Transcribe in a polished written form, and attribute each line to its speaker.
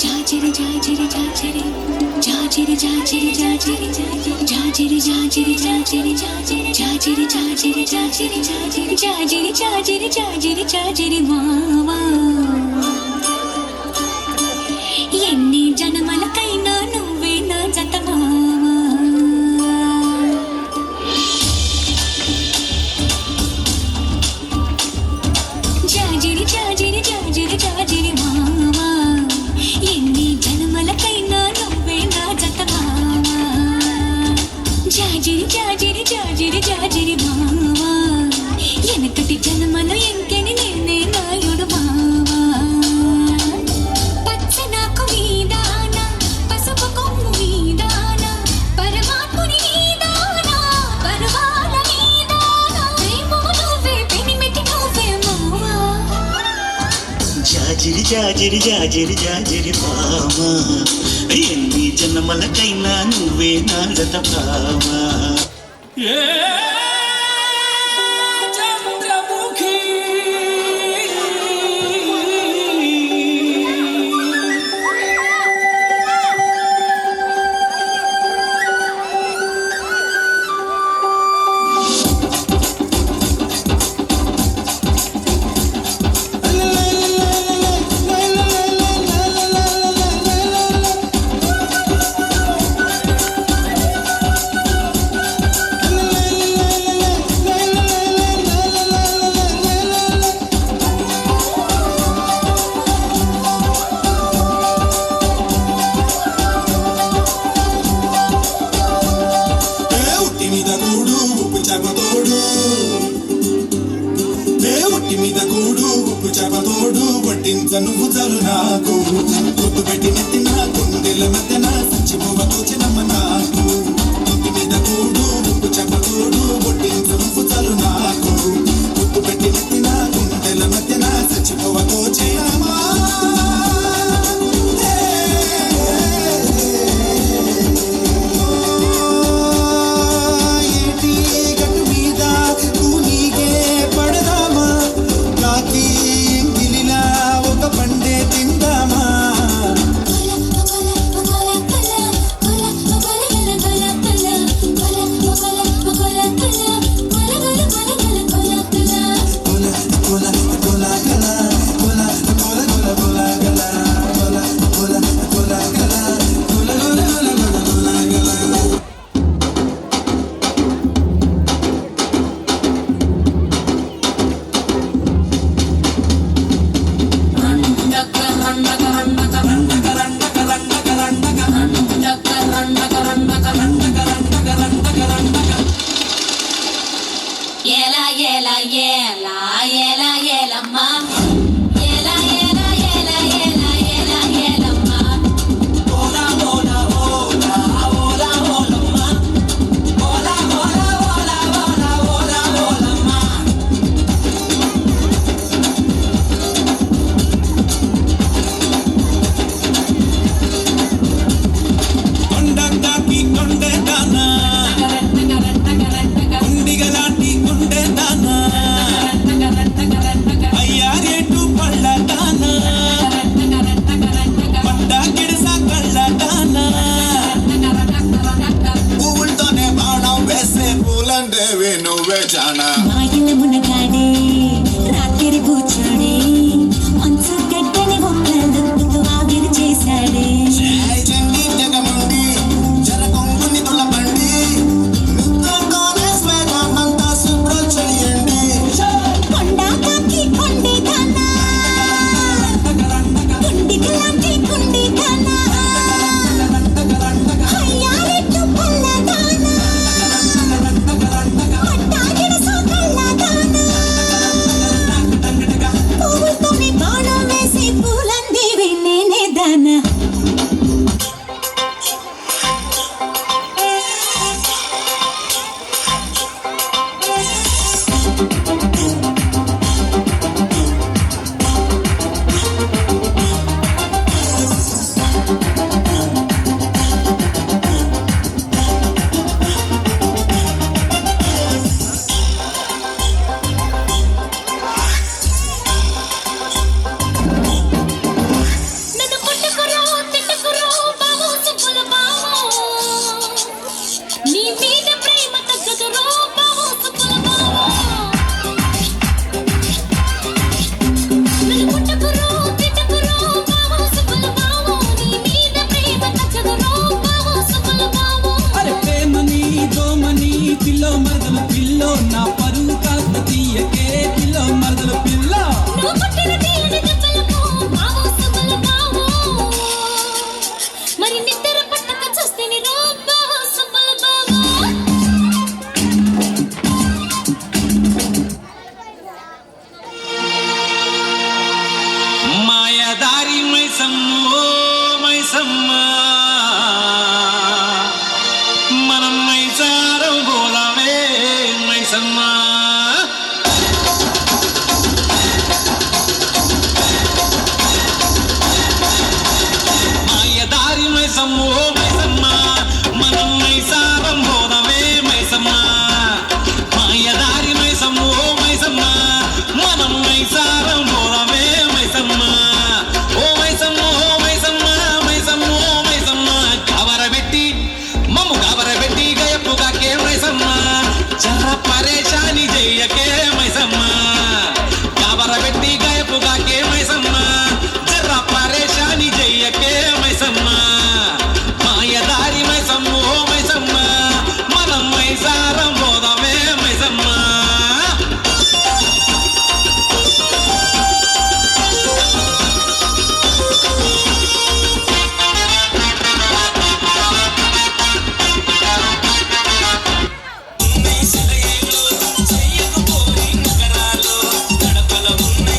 Speaker 1: జాజిరి జాజిరి జాజిరి జాజిరి జాజిరి జాజిరి జాజిరి జాజిరి జాజిరి జాజిరి జాజిరి జాజిరి జాజిరి జాజిరి జాజిరి జాజిరి జాజిరి మావా ఎన్ని జన్మలకైనా నువ్వే నా జత మావా జాజిరి జాజిరి జాజిరి జాజిరి మావా ఎన్ని జన్మలకైనా నువ్వే నా జత మావా జాజిరి జాజిరి జాజిరి జాజిరి మావా ఎనకటి జన్మలో ఎంకెని నేనే నాయుడు మావా పచ్చ నాకు మీదాన పసుపు కొమ్ము మీదాన పరమాత్ముని మీదాన పరవాల మీదాన ప్రేమ నువ్వే పెనిమిటి నువ్వే మావా
Speaker 2: జాజిరి జాజిరి జాజిరి జాజిరి మామా ఎన్ని జన్మలకైనా నువ్వే నా జత భామా
Speaker 3: నువ్వు చాలు నాకు గుర్తు పెట్టి నెత్తి నా గుండెల మధ్యన సచ్చిపోవతో చిన్నమ్మ నాకు ఇంటి మీద కూడు ఉప్పు చెప్పతోడు కొట్టించు నువ్వు చాలు నాకు గుర్తు పెట్టి నెత్తి నా గుండెల మధ్యన సచ్చిపోవతో చిన్నమ్మా
Speaker 4: నైజా